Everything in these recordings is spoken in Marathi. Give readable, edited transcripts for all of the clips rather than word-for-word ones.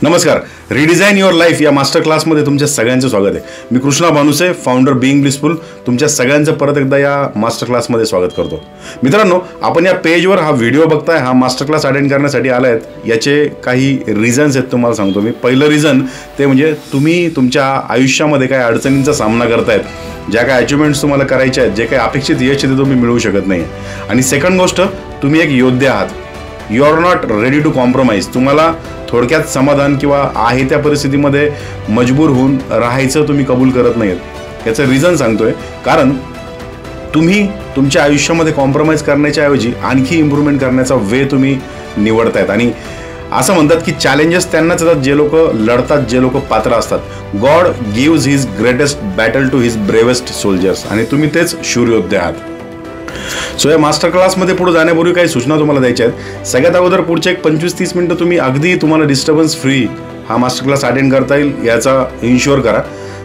नमस्कार. रिडिझाइन युअर लाईफ या मास्टर क्लासमध्ये तुमच्या सगळ्यांचं स्वागत आहे. मी Krishna Bhanuse, founder being blissful, तुमच्या सगळ्यांचं परत एकदा या मास्टर क्लासमध्ये स्वागत करतो. मित्रांनो, आपण या पेजवर हा व्हिडिओ बघताय, हा मास्टर क्लास अटेंड करण्यासाठी आला आहेत. याचे काही रिझन्स आहेत, तुम्हाला सांगतो मी. पहिलं रिझन ते म्हणजे तुम्ही तुमच्या आयुष्यामध्ये काही अडचणींचा सामना करतायत, ज्या काही अचिव्हमेंट्स तुम्हाला करायच्या आहेत, जे काही अपेक्षित यश ते तुम्ही मिळवू शकत नाही. आणि सेकंड गोष्ट, तुम्ही एक योद्धे आहात. You are not ready to compromise. तुम्हाला थोडक्यात समाधान किंवा आहे त्या परिस्थितीमध्ये मजबूर होऊन राहायचं तुम्ही कबूल करत नाहीत. याचं रिझन सांगतोय, कारण तुम्ही तुमच्या आयुष्यामध्ये कॉम्प्रोमाइज करण्याच्या ऐवजी आणखी इम्प्रूव्हमेंट करण्याचा वे तुम्ही निवडतायत. आणि असं म्हणतात की चॅलेंजेस त्यांनाच येतात जे लोक लढतात, जे लोक पात्र असतात. God gives his greatest battle to his bravest soldiers. आणि तुम्ही तेच शूरयोद्धे आहात. सो या मास्टर क्लासमध्ये पुढे जाण्यापूर्वी काही सूचना तुम्हाला द्यायच्या आहेत. सगळ्यात अगोदर पुढचे एक 25-30 मिनिटं तुम्ही अगदी तुम्हाला डिस्टर्बन्स फ्री हा मास्टर क्लास अटेंड करता येईल याचा इन्शुअर करा.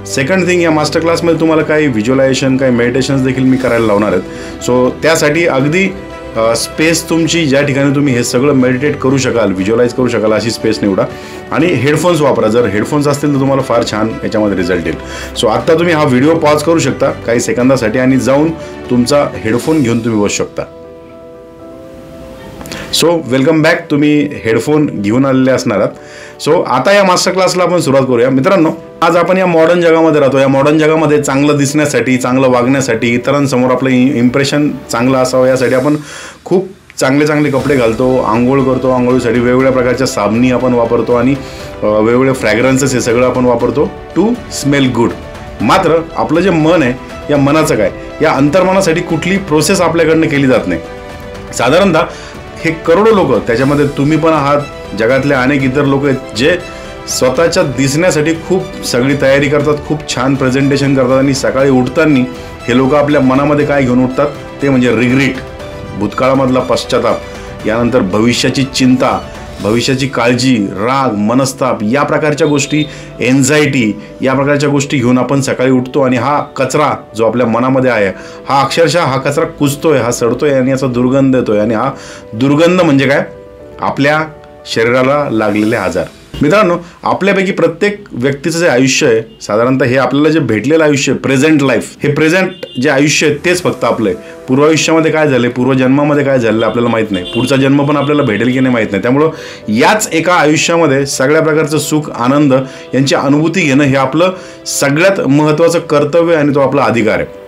सेकंड थिंग, या मास्टर क्लासमध्ये तुम्हाला काही व्हिज्युअलायझेशन, काही मेडिटेशन्स देखील मी करायला लावणार आहेत. सो त्यासाठी अगदी स्पेस तुमची ज्या ठिकाणी तुम्ही हे सगळं मेडिटेट करू शकाल, व्हिज्युअलाइज करू शकाल अशी स्पेस निवडा. आणि हेडफोन्स वापरा. जर हेडफोन्स असतील तर तुम्हाला फार छान याच्यामध्ये रिझल्ट येईल. सो आत्ता तुम्ही हा व्हिडिओ पॉज करू शकता काही सेकंदासाठी आणि जाऊन तुमचा हेडफोन घेऊन तुम्ही बसू शकता. So welcome back. तुम्ही हेडफोन घेऊन आलेले असणार आहात. सो आता या मास्टर क्लासला आपण सुरुवात करूया. मित्रांनो, आज आपण या मॉडर्न जगामध्ये राहतो. या मॉडर्न जगामध्ये चांगलं दिसण्यासाठी, चांगलं वागण्यासाठी, इतरांसमोर आपलं इम्प्रेशन चांगलं असावं यासाठी आपण खूप चांगले चांगले कपडे घालतो, आंघोळ करतो. आंघोळीसाठी वेगवेगळ्या प्रकारच्या साबणी आपण वापरतो आणि वेगवेगळे फ्रॅग्रन्सेस हे सगळं आपण वापरतो टू स्मेल गुड. मात्र आपलं जे मन आहे, या मनाचं काय, या अंतर्मनासाठी कुठली प्रोसेस आपल्याकडनं केली जात नाही. साधारणतः हे करोडो लोक, त्याच्यामध्ये तुम्ही पण आहात, जगातले अनेक इतर लोक आहेत जे स्वतःच्या दिसण्यासाठी खूप सगळी तयारी करतात, खूप छान प्रेझेंटेशन करतात. आणि सकाळी उठताना हे लोक आपल्या मनामध्ये काय घेऊन उठतात ते म्हणजे रिग्रेट, भूतकाळामधला पश्चाताप, यानंतर भविष्याची चिंता, भविष्याची काळजी, राग, मनस्ताप, या प्रकारच्या गोष्टी, एन्झायटी, या प्रकारच्या गोष्टी घेऊन आपण सकाळी उठतो. आणि हा कचरा जो आपल्या मनामध्ये आहे, हा अक्षरशः हा कचरा कुजतोय, हा सडतोय आणि याचा दुर्गंध येतोय. आणि हा दुर्गंध म्हणजे काय, आपल्या शरीराला लागलेले आजार. मित्रांनो, आपल्यापैकी प्रत्येक व्यक्तीचं जे आयुष्य आहे, साधारणतः हे आपल्याला जे भेटलेलं आयुष्य, प्रेझेंट लाईफ, हे प्रेझेंट जे आयुष्य आहे तेच फक्त आपलं आहे. पूर्वायुष्यामध्ये काय झालं, पूर्वजन्मामध्ये काय झालं आपल्याला माहीत नाही. पुढचा जन्म पण आपल्याला भेटेल की नाही माहीत नाही. त्यामुळं याच एका आयुष्यामध्ये सगळ्या प्रकारचं सुख, आनंद यांची अनुभूती घेणं हे आपलं सगळ्यात महत्त्वाचं कर्तव्य आणि तो आपला अधिकार आहे.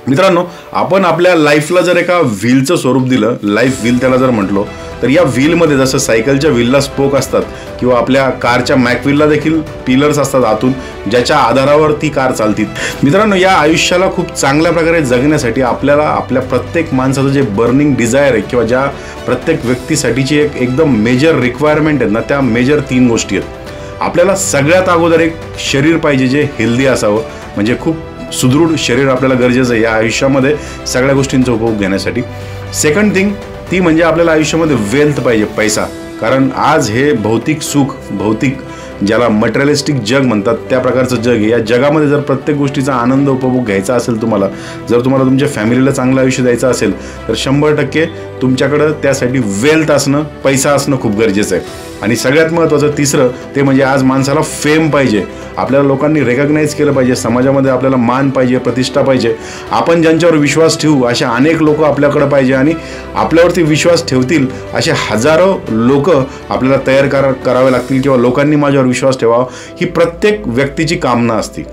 मित्रांनो, आपण आपल्या लाईफला जर एका व्हीलचं स्वरूप दिलं, लाईफ व्हील त्याला जर म्हटलो, तर या व्हीलमध्ये जसं सायकलच्या व्हीलला स्पोक असतात किंवा आपल्या कारच्या मॅक व्हीलला देखील पिलर्स असतात आतून, ज्याच्या आधारावर ती कार चालते. मित्रांनो, या आयुष्याला खूप चांगल्या प्रकारे जगण्यासाठी आपल्याला आपल्या प्रत्येक माणसाचं जे बर्निंग डिझायर आहे किंवा ज्या प्रत्येक व्यक्तीसाठीची एकदम मेजर रिक्वायरमेंट आहेत ना, त्या मेजर 3 गोष्टी आहेत. आपल्याला सगळ्यात अगोदर एक शरीर पाहिजे जे हेल्दी असावं, म्हणजे खूप सुदृढ शरीर आपल्याला गरजेचं आहे या आयुष्यामध्ये सगळ्या गोष्टींचा उपभोग घेण्यासाठी. सेकंड थिंग ती म्हणजे आपल्याला आयुष्यामध्ये वेल्थ पाहिजे, पैसा. कारण आज हे भौतिक सुख, भौतिक ज्याला मटेरियलिस्टिक जग म्हणतात, त्या प्रकारचं जग आहे. या जगामध्ये जर प्रत्येक गोष्टीचा आनंद उपभोग घ्यायचा असेल तुम्हाला, जर तुम्हाला तुमच्या फॅमिलीला चांगलं आयुष्य द्यायचं असेल, तर 100% तुमच्याकडं त्यासाठी वेल्थ असणं, पैसा असणं खूप गरजेचं आहे. आणि सगळ्यात महत्त्वाचं तिसरं ते म्हणजे आज माणसाला फेम पाहिजे. आपल्याला लोकांनी रेकग्नाइज केलं पाहिजे, समाजामध्ये आपल्याला मान पाहिजे, प्रतिष्ठा पाहिजे. आपण ज्यांच्यावर विश्वास ठेवू असे अनेक लोक आपल्याकडे पाहिजे आणि आपल्यावरती विश्वास ठेवतील असे हजारो लोक आपल्याला तयार करावे लागतील किंवा लोकांनी माझ्यावर विश्वास ठेवावा, ही प्रत्येक व्यक्तीची कामना असते.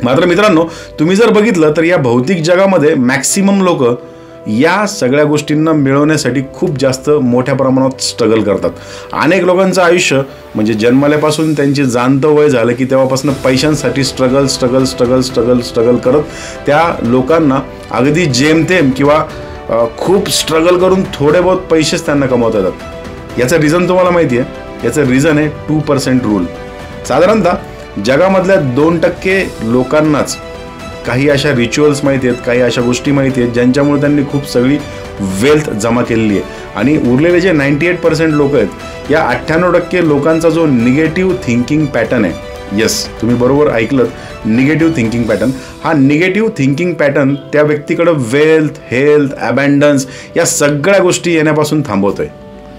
मात्र मित्रांनो, तुम्ही जर बघितलं तर या भौतिक जगामध्ये मॅक्सिमम लोक या सगळ्या गोष्टींना मिळवण्यासाठी खूप जास्त मोठ्या प्रमाणात स्ट्रगल करतात. अनेक लोकांचं आयुष्य म्हणजे जन्मल्यापासून त्यांचे जाणतं वय झालं की तेव्हापासून पैशांसाठी स्ट्रगल करत त्या लोकांना अगदी जेमतेम किंवा खूप स्ट्रगल करून थोडे बहुत पैसेच त्यांना कमवता येतात. याचं रिझन तुम्हाला माहिती आहे, याचं रिझन आहे 2% रूल. साधारणतः जगामधल्या 2% लोकांनाच काही अशा रिच्युअल्स माहिती आहेत, काही अशा गोष्टी माहिती आहेत ज्यांच्यामुळे त्यांनी खूप सगळी वेल्थ जमा केलेली आहे. आणि उरलेले जे 98% लोक आहेत, या 98% लोकांचा जो निगेटिव्ह थिंकिंग पॅटर्न आहे, येस तुम्ही बरोबर ऐकलं, निगेटिव्ह थिंकिंग पॅटर्न, हा निगेटिव्ह थिंकिंग पॅटर्न त्या व्यक्तीकडं वेल्थ, हेल्थ, अबँडन्स या सगळ्या गोष्टी येण्यापासून थांबवतोय.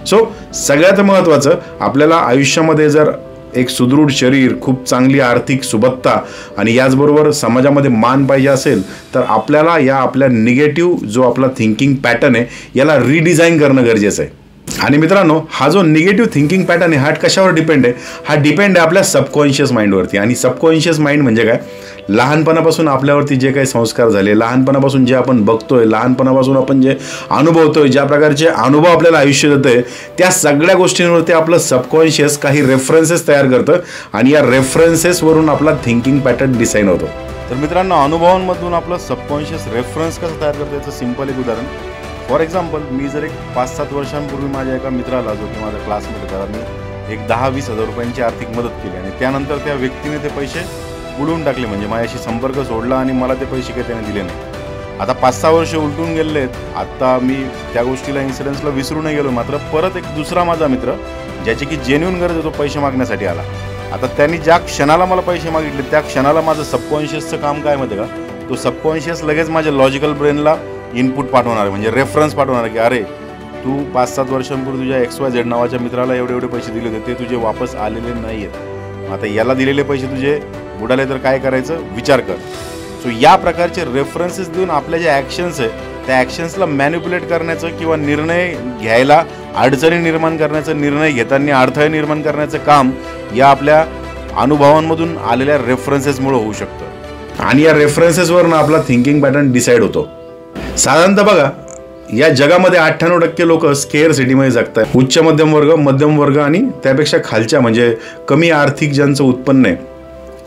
सो सगळ्यात महत्त्वाचं, आपल्याला आयुष्यामध्ये जर एक सुदृढ शरीर, खूप चांगली आर्थिक सुबत्ता आणि याचबरोबर समाजामध्ये मान पाहिजे असेल तर आपल्याला या आपल्या निगेटिव्ह जो आपला थिंकिंग पॅटर्न आहे याला रिडिझाईन करणं गरजेचं आहे. आणि मित्रांनो, हा जो निगेटिव्ह थिंकिंग पॅटर्न आहे हा कशावर डिपेंड आहे? हा डिपेंड आहे आपल्या सबकॉन्शियस माइंडवरती. आणि सबकॉन्शियस माइंड म्हणजे काय? लहानपणापासून आपल्यावरती जे काही संस्कार झाले, लहानपणापासून जे आपण बघतोय, लहानपणापासून आपण जे अनुभवतोय, ज्या प्रकारचे अनुभव आपल्याला आयुष्य देतंय, त्या सगळ्या गोष्टींवरती आपलं सबकॉन्शियस काही रेफरन्सेस तयार करतं आणि या रेफरन्सेसवरून आपला थिंकिंग पॅटर्न डिसाईन होतो. तर मित्रांनो, अनुभवांमधून आपलं सबकॉन्शियस रेफरन्स कसं तयार करतं याचं सिंपल एक उदाहरण. फॉर एक्झाम्पल, मी जर एक 5-7 वर्षांपूर्वी माझ्या एका मित्राला, जो की माझ्या क्लासमध्ये, त्याला मी एक 10-20 हजार रुपयांची आर्थिक मदत केली आणि त्यानंतर त्या व्यक्तीने ते पैसे बुडवून टाकले. म्हणजे माझ्याशी संपर्क सोडला आणि मला ते पैसे काही त्याने दिले नाही. आता 5-6 वर्ष उलटून गेले आहेत. आता मी त्या गोष्टीला, इन्सिडेन्सला विसरू नाही गेलो. मात्र परत एक दुसरा माझा मित्र, ज्याची की जेन्युइन गरज आहे, तो पैसे मागण्यासाठी आला. आता त्यांनी ज्या क्षणाला मला पैसे मागितले त्या क्षणाला माझं सबकॉन्शियसचं काम काय माहिती का? तो सबकॉन्शियस लगेच माझ्या लॉजिकल ब्रेनला इनपुट पाठवणार आहे, म्हणजे रेफरन्स पाठवणार आहे की अरे, तू 5-7 वर्षांपूर्वी तुझ्या XYZ नावाच्या मित्राला एवढे पैसे दिले होते, ते तुझे वापस आलेले नाही आहेत. आता याला दिलेले पैसे तुझे बुडाले तर काय करायचं, विचार कर. सो या प्रकारचे रेफरन्सेस देऊन आपल्या ज्या ॲक्शन्स आहे त्या ॲक्शन्सला मॅनिप्युलेट करण्याचं किंवा निर्णय घ्यायला अडचणी निर्माण करण्याचं, निर्णय घेताना अडथळे निर्माण करण्याचं काम या आपल्या अनुभवांमधून आलेल्या रेफरन्सेसमुळे होऊ शकतं. आणि या रेफरन्सेसवरून आपला थिंकिंग पॅटर्न डिसाईड होतो. साधारणतः बघा, या जगामध्ये 98% लोक स्केअर सिटीमध्ये जगतात. उच्च मध्यम वर्ग आणि त्यापेक्षा खालच्या म्हणजे कमी आर्थिक ज्यांचं उत्पन्न आहे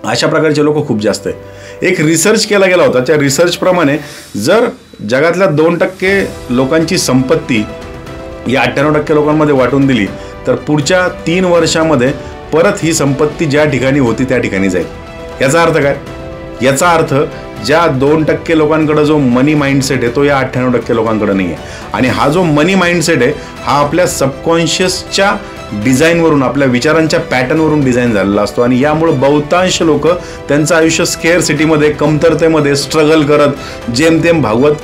अशा प्रकारचे लोक खूप जास्त आहे. एक रिसर्च केला गेला होता. त्या रिसर्चप्रमाणे जर जगातल्या 2% लोकांची संपत्ती या 98% लोकांमध्ये वाटून दिली तर पुढच्या 3 वर्षामध्ये परत ही संपत्ती ज्या ठिकाणी होती त्या ठिकाणी जाईल. याचा अर्थ काय? याचा अर्थ ज्या 2% लोकांकडे जो मनी माइंडसेट आहे तो या 98% लोकांकडे नाही आहे. आणि हा जो मनी माइंडसेट आहे हा आपल्या सबकॉन्शियसच्या डिझाईनवरून, आपल्या विचारांच्या पॅटर्नवरून डिझाईन झालेला असतो. आणि यामुळे बहुतांश लोक त्यांचं आयुष्य स्केअर सिटीमध्ये, कमतरतेमध्ये स्ट्रगल करत, जेमतेम भागवत,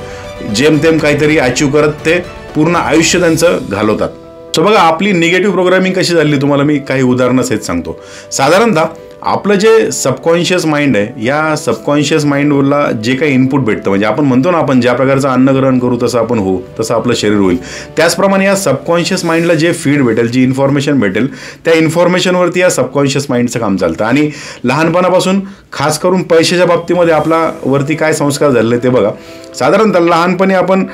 जेमतेम काहीतरी अचीव करत ते पूर्ण आयुष्य त्यांचं घालवतात. सो बघा, आपली निगेटिव्ह प्रोग्रामिंग कशी झाली तुम्हाला मी काही उदाहरणं सहित सांगतो. साधारणतः आपलं जे सबकॉन्शियस माइंड आहे, या सबकॉन्शियस माइंडला जे काही इनपुट भेटतं, म्हणजे आपण म्हणतो ना, आपण ज्या प्रकारचं अन्न ग्रहण करू तसं आपण होऊ, तसं आपलं शरीर होईल. त्याचप्रमाणे या सबकॉन्शियस माइंडला जे फीड भेटेल, जी इन्फॉर्मेशन भेटेल, त्या इन्फॉर्मेशनवरती या सबकॉन्शियस माइंडचं काम चालतं. आणि लहानपणापासून खास करून पैशाच्या बाबतीमध्ये आपल्यावरती काय संस्कार झालेले ते बघा. साधारणतः लहानपणी आपण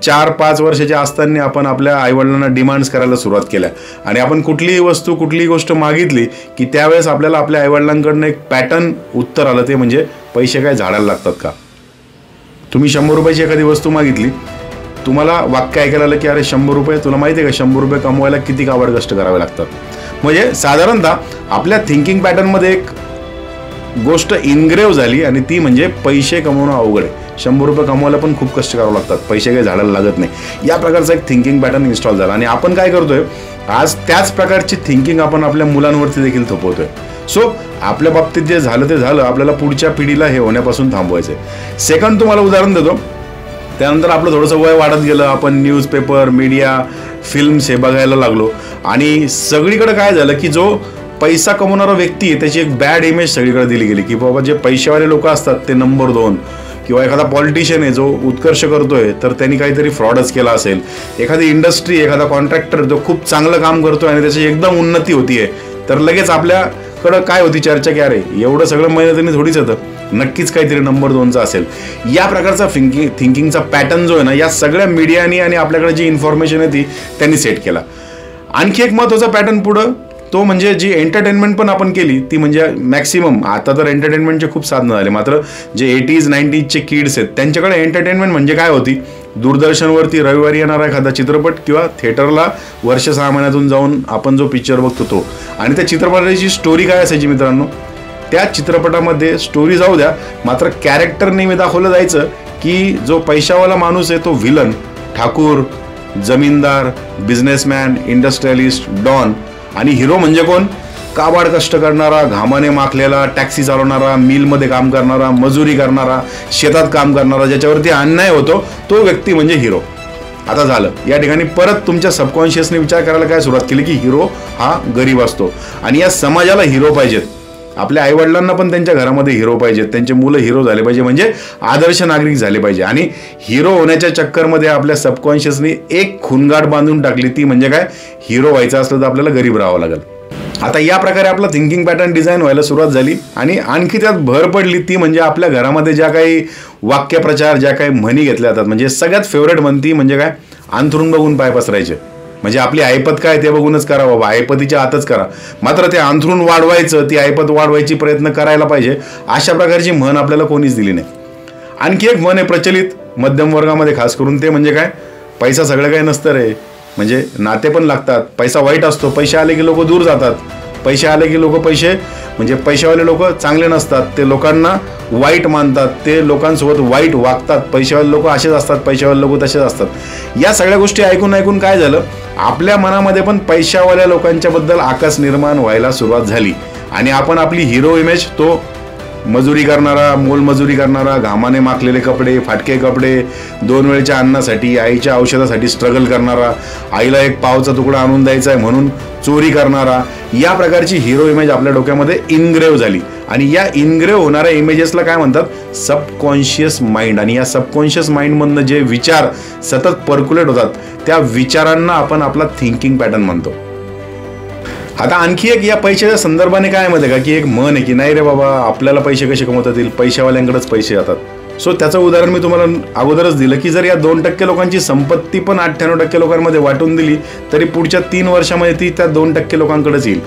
4-5 वर्षाच्या असताना आपण आपल्या आईवडिलांना डिमांड्स करायला सुरुवात केल्या आणि आपण कुठलीही वस्तू, कुठलीही गोष्ट मागितली की त्यावेळेस आपल्याला आपल्या आईवडिलांकडनं एक पॅटर्न उत्तर आलं, ते म्हणजे पैसे काय झाडायला लागतात का? तुम्ही 100 रुपयाची एखादी वस्तू मागितली, तुम्हाला वाक्य ऐकायला आलं की अरे 100 रुपये, तुला माहिती आहे का 100 रुपये कमवायला किती काबाड कष्ट करावे लागतात. म्हणजे साधारणतः आपल्या थिंकिंग पॅटर्नमध्ये एक गोष्ट इनग्रेव्ह झाली आणि ती म्हणजे पैसे कमवणं अवघड आहे. 100 रुपये कमवायला पण खूप कष्ट करावं लागतात, पैसे काही झाडायला लागत नाही. या प्रकारचा एक थिंकिंग पॅटर्न इन्स्टॉल झाला आणि आपण काय करतोय, आज त्याच प्रकारची थिंकिंग आपण आपल्या मुलांवरती देखील थोपवतोय. सो आपल्या बाबतीत जे झालं ते झालं, आपल्याला पुढच्या पिढीला हे होण्यापासून थांबवायचं आहे. सेकंड तुम्हाला उदाहरण देतो. त्यानंतर आपलं थोडंसं वय वाढत गेलं, आपण न्यूजपेपर, मीडिया, फिल्म्स हे बघायला लागलो आणि सगळीकडे काय झालं की जो पैसा कमवणारा व्यक्ती आहे त्याची एक बॅड इमेज सगळीकडे दिली गेली की बाबा जे पैसेवाले लोक असतात ते नंबर 2, किंवा एखादा पॉलिटिशियन आहे जो उत्कर्ष करतोय तर त्यांनी काहीतरी फ्रॉडच केला असेल. एखादी इंडस्ट्री, एखादा कॉन्ट्रॅक्टर जो खूप चांगलं काम करतोय आणि त्याची एकदम उन्नती होतीये तर लगेच आपल्याकडं काय होती चर्चा की अरे एवढं सगळं मेहनतीने थोडीच येतं, नक्कीच काहीतरी नंबर 2चा असेल. या प्रकारचा थिंकिंगचा पॅटर्न जो आहे ना, या सगळ्या मीडियानी आणि आपल्याकडे जी इन्फॉर्मेशन आहे ती त्यांनी सेट केला. आणखी एक महत्त्वाचा पॅटर्न पुढं तो म्हणजे जी एंटरटेनमेंट पण आपण केली ती म्हणजे मॅक्सिमम, आता तर एंटरटेनमेंटचे खूप साधनं झाले, मात्र जे 80s 90sचे किड्स आहेत त्यांच्याकडे एंटरटेनमेंट म्हणजे काय होती, दूरदर्शनवरती रविवारी येणारा एखादा चित्रपट किंवा थिएटरला वर्ष 6 महिन्यातून जाऊन आपण जो पिक्चर बघतो तो. आणि त्या चित्रपटाची स्टोरी काय असायची मित्रांनो, त्या चित्रपटामध्ये स्टोरी जाऊ द्या, मात्र कॅरेक्टर नेहमी दाखवलं जायचं की जो पैशावाला माणूस आहे तो व्हिलन, ठाकूर, जमीनदार, बिझनेसमॅन, इंडस्ट्रियलिस्ट, डॉन, आणि हिरो म्हणजे कोण, काबाड कष्ट करणारा, घामाने माखलेला, टॅक्सी चालवणारा, मिलमध्ये काम करणारा, मजुरी करणारा, शेतात काम करणारा, ज्याच्यावरती अन्याय होतो तो व्यक्ती म्हणजे हिरो. आता झालं, या ठिकाणी परत तुमच्या सबकॉन्शियसने विचार करायला काय सुरुवात केली की हिरो हा गरीब असतो आणि या समाजाला हिरो पाहिजेत. आपल्या आईवडिलांना पण त्यांच्या घरामध्ये हिरो पाहिजेत, त्यांचे मुलं हिरो झाले पाहिजे, म्हणजे आदर्श नागरिक झाले पाहिजे. आणि हिरो होण्याच्या चक्करमध्ये आपल्या सबकॉन्शियसने एक खुणगाठ बांधून टाकली, ती म्हणजे काय, हिरो व्हायचं असलं तर आपल्याला गरीब राहावं लागेल. आता या प्रकारे आपला थिंकिंग पॅटर्न डिझाईन व्हायला सुरुवात झाली आणि आणखी त्यात भर पडली ती म्हणजे आपल्या घरामध्ये ज्या काही वाक्यप्रचार, ज्या काही म्हणी घेतल्या जातात, म्हणजे सगळ्यात फेवरेट म्हणती म्हणजे काय, अंथरूण बघून पाय पसरायचे. म्हणजे आपली ऐपत काय ते बघूनच करा बाबा, ऐपतीच्या आतच करा. मात्र ते अंथरूण वाढवायचं, ती ऐपत वाढवायची प्रयत्न करायला पाहिजे, अशा प्रकारची म्हण आपल्याला कोणीच दिली नाही. आणखी एक म्हण आहे प्रचलित मध्यम वर्गामध्ये खास करून, ते म्हणजे काय, पैसा सगळं काही नसतं रे. म्हणजे नाते पण लागतात, पैसा वाईट असतो, पैसे आले की लोक दूर जातात, पैसे आले की लोक म्हणजे पैशावाले लोक चांगले नसतात, ते लोकांना वाईट मानतात, ते लोकांसोबत वाईट वागतात, पैशावाले लोक असेच असतात, पैशावाले लोक तसेच असतात. या सगळ्या गोष्टी ऐकून ऐकून काय झालं, आपल्या मनामध्ये पण पैशावाल्या लोकांच्या बद्दल आकस निर्माण व्हायला सुरुवात झाली आणि आपण आपली हिरो इमेज, तो मजुरी करणारा, मोलमजुरी करणारा, घामाने माखलेले कपडे, फाटके कपडे, 2 वेळच्या अन्नासाठी, आईच्या औषधासाठी स्ट्रगल करणारा, आईला एक पावचा तुकडा आणून द्यायचा आहे म्हणून चोरी करणारा, या प्रकारची हिरो इमेज आपल्या डोक्यामध्ये इनग्रेव्ह झाली. आणि या इनग्रेव्ह होणाऱ्या इमेजेसला काय म्हणतात, सबकॉन्शियस माइंड. आणि या सबकॉन्शियस माइंडमधनं जे विचार सतत पर्क्युलेट होतात, त्या विचारांना आपण आपला थिंकिंग पॅटर्न म्हणतो. आता आणखी एक या पैशाच्या संदर्भाने काय माहिती का, की एक म्हण आहे की नाही रे बाबा, आपल्याला पैसे कसे कमवता येतील, पैशावाल्यांकडेच पैसे जातात. सो त्याचं उदाहरण मी तुम्हाला अगोदरच दिलं की जर या 2% लोकांची संपत्ती पण 98% लोकांमध्ये वाटून दिली तरी पुढच्या 3 वर्षामध्ये ती त्या 2% लोकांकडेच येईल.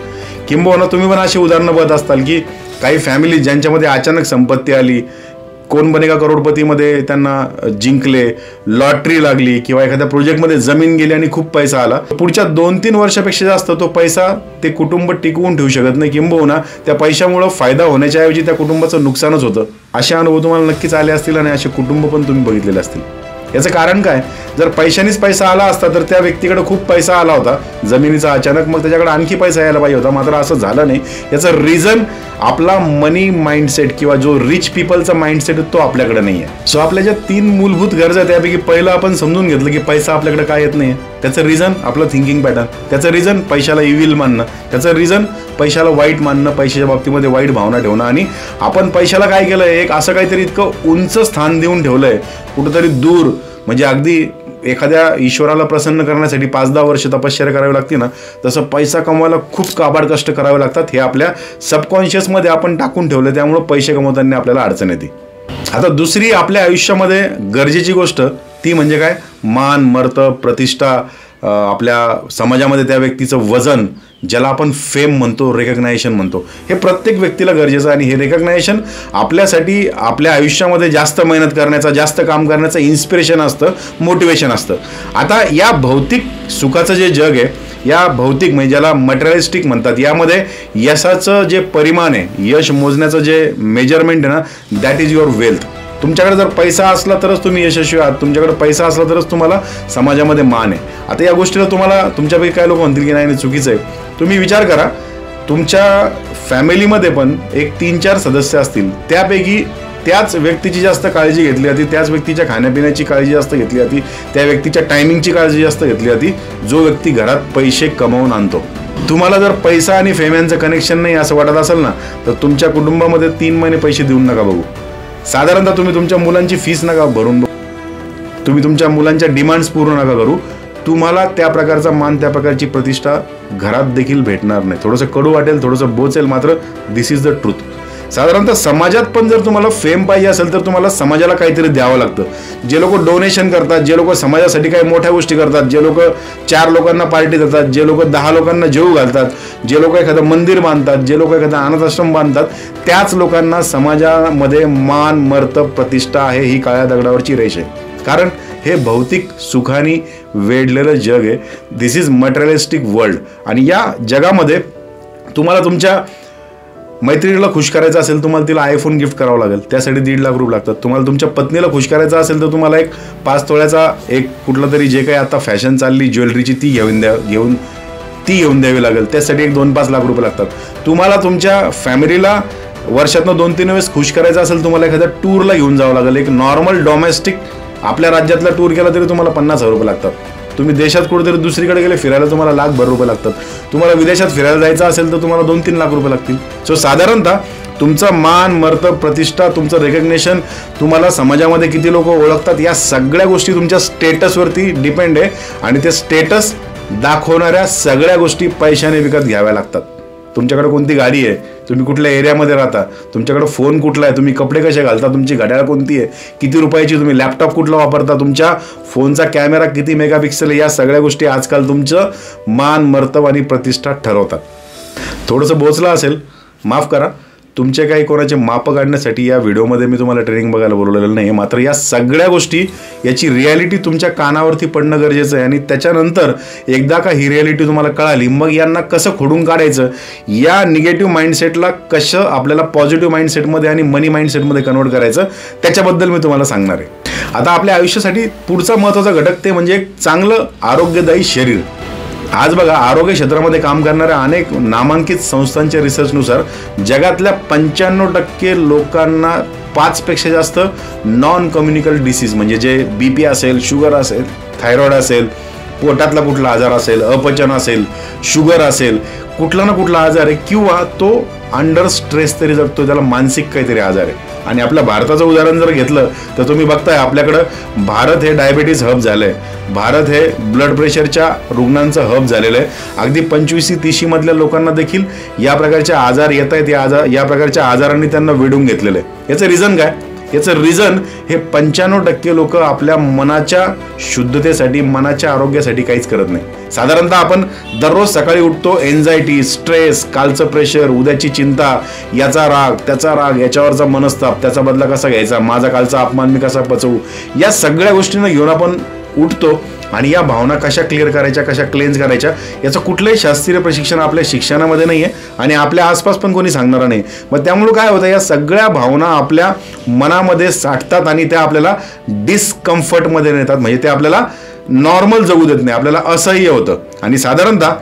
किंबहुना तुम्ही पण अशी उदाहरणं बघत असताल की काही फॅमिली ज्यांच्यामध्ये अचानक संपत्ती आली, कोण बनेगा करोडपतीमध्ये त्यांना जिंकले, लॉटरी लागली किंवा एखाद्या प्रोजेक्टमध्ये जमीन गेली आणि खूप पैसा आला, पुढच्या 2-3 वर्षापेक्षा जास्त तो पैसा ते कुटुंब टिकवून ठेवू शकत नाही, किंबहुना त्या पैशामुळे फायदा होण्याच्या ऐवजी त्या कुटुंबाचं नुकसानच होतं. असे अनुभव तुम्हाला नक्कीच आले असतील आणि असे कुटुंब पण तुम्ही बघितलेले असतील. याचं कारण काय, जर पैशानेच पैसा आला असता तर त्या व्यक्तीकडे खूप पैसा आला होता जमिनीचा अचानक, मग त्याच्याकडे आणखी पैसा यायला पाहिजे होता, मात्र असं झालं नाही. याचं रिझन आपला मनी माइंडसेट किंवा जो रिच पीपलचा माइंडसेट तो आपल्याकडे नाही आहे. सो आपल्या ज्या 3 मूलभूत गरजा त्यापैकी पहिलं आपण समजून घेतलं की पैसा आपल्याकडे काय येत नाही. त्याचं रिझन आपलं थिंकिंग पॅटर्न, त्याचं रिझन पैशाला इव्हिल मानणं, त्याचं रिझन पैशाला वाईट मानणं, पैशाच्या बाबतीमध्ये वाईट भावना ठेवणं. आणि आपण पैशाला काय केलं, एक असं काहीतरी इतकं उंच स्थान देऊन ठेवलंय कुठंतरी दूर, म्हणजे अगदी एखाद्या ईश्वराला प्रसन्न करण्यासाठी 5-10 वर्ष तपश्चर्या करावी लागते ना, तसं पैसा कमवायला खूप काबाड कष्ट करावे लागतात. हे आपल्या सबकॉन्शियसमध्ये आपण टाकून ठेवलं, त्यामुळं पैसे कमवताना आपल्याला अडचण येते. आता दुसरी आपल्या आयुष्यामध्ये गरजेची गोष्ट ती म्हणजे काय, मान, मर्तब, प्रतिष्ठा, आपल्या समाजामध्ये त्या व्यक्तीचं वजन, ज्याला आपण फेम म्हणतो, रेकग्नायझेशन म्हणतो, हे प्रत्येक व्यक्तीला गरजेचं आहे. आणि हे रेकग्नायझेशन आपल्यासाठी आपल्या आयुष्यामध्ये जास्त मेहनत करण्याचा, जास्त काम करण्याचं इन्स्पिरेशन असतं, मोटिवेशन असतं. आता या भौतिक सुखाचं जे जग आहे, या भौतिक म्हणजे ज्याला मटेरियलिस्टिक म्हणतात, यामध्ये यशाचं जे परिमाण आहे, यश मोजण्याचं जे मेजरमेंट आहे ना, दॅट इज युअर वेल्थ. तुमच्याकडे जर पैसा असला तरच तुम्ही यशस्वी आहात, तुमच्याकडे पैसा असला तरच तुम्हाला समाजामध्ये मान आहे. आता या गोष्टीला तुम्हाला तुमच्यापैकी काय लोक म्हणतील की नाही चुकीचं आहे. तुम्ही विचार करा, तुमच्या फॅमिलीमध्ये पण एक 3-4 सदस्य असतील, त्यापैकी त्याच व्यक्तीची जास्त काळजी घेतली जाते, त्याच व्यक्तीच्या खाण्यापिण्याची काळजी जास्त घेतली जाते, त्या व्यक्तीच्या टायमिंगची काळजी जास्त घेतली जाते, जो व्यक्ती घरात पैसे कमवून आणतो. तुम्हाला जर पैसा आणि फेम यांचं कनेक्शन नाही असं वाटत असेल ना, तर तुमच्या कुटुंबामध्ये 3 महिने पैसे देऊन नका बघू. साधारणतः तुम्ही तुमच्या मुलांची फीस नका भरून, तुम्ही तुमच्या मुलांच्या डिमांड्स पूर्ण नका करू, तुम्हाला त्या प्रकारचा मान, त्या प्रकारची प्रतिष्ठा घरात देखील भेटणार नाही. थोडंसं कडू वाटेल, थोडंसं बोचेल, मात्र दिस इज द ट्रूथ. साधारणतः समाजात पण जर तुम्हाला फेम पाहिजे असेल तर तुम्हाला समाजाला काहीतरी द्यावं लागतं. जे लोक डोनेशन करतात, जे लोक समाजासाठी काही मोठ्या गोष्टी करतात, जे लोक 4 लोकांना पार्टी देतात, जे लोक 10 लोकांना जेवू घालतात, जे लोक एखादं मंदिर बांधतात, जे लोक एखादा अनाथ आश्रम बांधतात, त्याच लोकांना समाजामध्ये मान, मर्तब, प्रतिष्ठा आहे. ही काळ्या दगडावरची रेष आहे. कारण हे भौतिक सुखाने वेढलेलं जग आहे. दिस इज मटेरियलिस्टिक वर्ल्ड. आणि या जगामध्ये तुम्हाला तुमच्या मैत्रिणीला खुश करायचं असेल, तुम्हाला तिला आयफोन गिफ्ट करावं लागेल, त्यासाठी 1.5 लाख रुपये लागतात. तुम्हाला तुमच्या पत्नीला खुश करायचं असेल तर तुम्हाला एक 5 तोळ्याचा एक कुठला तरी जे काही आता फॅशन चालली ज्वेलरीची ती घेऊन द्यावी लागेल, त्यासाठी एक 2-5 लाख रुपये लागतात. तुम्हाला तुमच्या फॅमिलीला वर्षातनं 2-3 वेळेस खुश करायचं असेल, तुम्हाला एखाद्या टूरला घेऊन जावं लागेल. एक नॉर्मल डोमेस्टिक आपल्या राज्यातला टूर केला तरी तुम्हाला 50,000 रुपये लागतात. तुम्ही देशात कुठेतरी दुसरीकडे गेले फिरायला तुम्हाला लाखभर रुपये लागतात. तुम्हाला विदेशात फिरायला जायचं असेल तर तुम्हाला 2-3 लाख रुपये लागतील. सो साधारणतः तुमचा मान, मर्तब, प्रतिष्ठा, तुमचं रेकग्नेशन, तुम्हाला समाजामध्ये किती लोक ओळखतात, या सगळ्या गोष्टी तुमच्या स्टेटसवरती डिपेंड आहे. आणि ते स्टेटस दाखवणाऱ्या सगळ्या गोष्टी पैशाने विकत घ्याव्या लागतात. तुमच्याकडे कोणती गाडी आहे, तुम्ही कुठल्या एरियामध्ये राहता, तुमच्याकडे फोन कुठला आहे, तुम्ही कपडे कसे घालता, तुमची घड्याळ कोणती आहे, किती रुपयाची, तुम्ही लॅपटॉप कुठला वापरता, तुमच्या फोनचा कॅमेरा किती मेगापिक्सेल, या सगळ्या गोष्टी आजकाल तुमचं मान, मर्तब आणि प्रतिष्ठा ठरवतात. थोडंसं बोचलं असेल, माफ करा. तुमचे काही कोणाचे माप काढण्यासाठी या व्हिडिओमध्ये मी तुम्हाला ट्रेनिंग बघायला बोलवलेलं नाही. मात्र या सगळ्या गोष्टी, याची रियालिटी तुमच्या कानावरती पडणं गरजेचं आहे. आणि त्याच्यानंतर एकदा का ही रियालिटी तुम्हाला कळाली, मग यांना कसं खोडून काढायचं, या निगेटिव्ह माइंडसेटला कसं आपल्याला पॉझिटिव्ह माइंडसेटमध्ये आणि मनी माइंडसेटमध्ये कन्वर्ट करायचं, त्याच्याबद्दल मी तुम्हाला सांगणार आहे. आता आपल्या आयुष्यासाठी पुढचा महत्त्वाचा घटक ते म्हणजे एक चांगलं आरोग्यदायी शरीर. आज बघा, आरोग्य क्षेत्रामध्ये काम करणाऱ्या अनेक नामांकित संस्थांच्या रिसर्चनुसार जगातल्या 95% लोकांना 5 पेक्षा जास्त नॉन कम्युनिकल डिसीज, म्हणजे जे BP असेल, शुगर असेल, थायरॉइड असेल, पोटातला कुठला आजार असेल, अपचन असेल, शुगर असेल, कुठला ना कुठला आजार आहे, किंवा तो अंडर स्ट्रेस तरी जगतो, त्याला मानसिक काहीतरी आजार आहे. आणि आपल्या भारताचं उदाहरण जर घेतलं तर तुम्ही बघताय, आपल्याकडं भारत हे डायबिटीज हब झालंय, भारत हे ब्लड प्रेशरच्या रुग्णांचं हब झालेलं आहे. अगदी 25-30 मधल्या लोकांना देखील या प्रकारचे आजार येत आहेत. या प्रकारच्या आजारांनी त्यांना वेढून घेतलेलं आहे. याचं रिझन काय? याचं रिझन हे 95% लोक आपल्या मनाच्या शुद्धतेसाठी, मनाच्या आरोग्यासाठी काहीच करत नाही. साधारणतः आपण दररोज सकाळी उठतो, एन्झायटी, स्ट्रेस, कालचं प्रेशर, उद्याची चिंता, याचा राग, त्याचा राग, याच्यावरचा मनस्ताप, त्याचा बदला कसा घ्यायचा, माझा कालचा अपमान मी कसा पचवू, या सगळ्या गोष्टींना घेऊन आपण उठतो. आणि या भावना कशा क्लिअर करायच्या, कशा क्लेन्स करायच्या, याचं कुठलंही शास्त्रीय प्रशिक्षण आपल्या शिक्षणामध्ये नाही आहे आणि आपल्या आसपास पण कोणी सांगणार नाही. मग त्यामुळे काय होतं, या सगळ्या भावना आपल्या मनामध्ये साठतात आणि त्या आपल्याला डिस्कम्फर्टमध्ये नेतात. म्हणजे ते आपल्याला नॉर्मल जगू देत नाही, आपल्याला असह्य होतं. आणि साधारणतः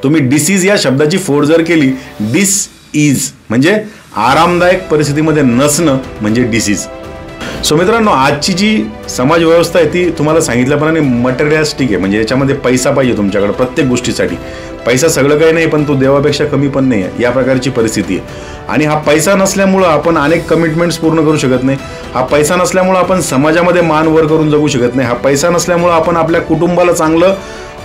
तुम्ही डिसीज या शब्दाची फोड जर केली, डिस इज म्हणजे आरामदायक परिस्थितीमध्ये नसणं म्हणजे डिसीज. सो मित्रांनो, आजची जी समाज व्यवस्था आहे ती तुम्हाला सांगितल्याप्रमाणे मटेरियलिस्टिक आहे. म्हणजे याच्यामध्ये पैसा पाहिजे तुमच्याकडे प्रत्येक गोष्टीसाठी. पैसा सगळं काही नाही, पण तो देवापेक्षा कमी पण नाही आहे, या प्रकारची परिस्थिती आहे. आणि हा पैसा नसल्यामुळं आपण अनेक कमिटमेंट्स पूर्ण करू शकत नाही. हा पैसा नसल्यामुळं आपण समाजामध्ये मान वर करून जगू शकत नाही. हा पैसा नसल्यामुळं आपण आपल्या कुटुंबाला चांगलं